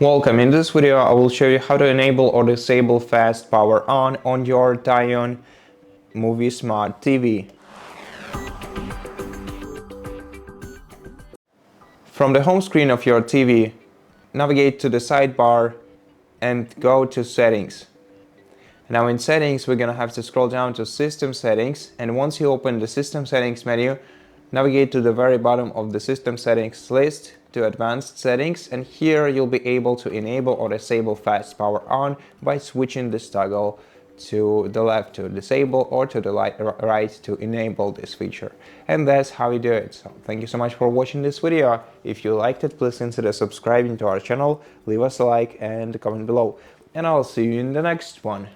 Welcome. In this video I will show you how to enable or disable fast power on your DYON Movie Smart TV. From the home screen of your TV, navigate to the sidebar and go to Settings. Now in Settings we're gonna have to scroll down to System Settings, and once you open the System Settings menu, navigate to the very bottom of the System Settings list to Advanced Settings, and here you'll be able to enable or disable fast power on by switching this toggle to the left to disable or to the right to enable this feature. And that's how you do it. So thank you so much for watching this video. If you liked it, please consider subscribing to our channel, leave us a like and comment below, and I'll see you in the next one.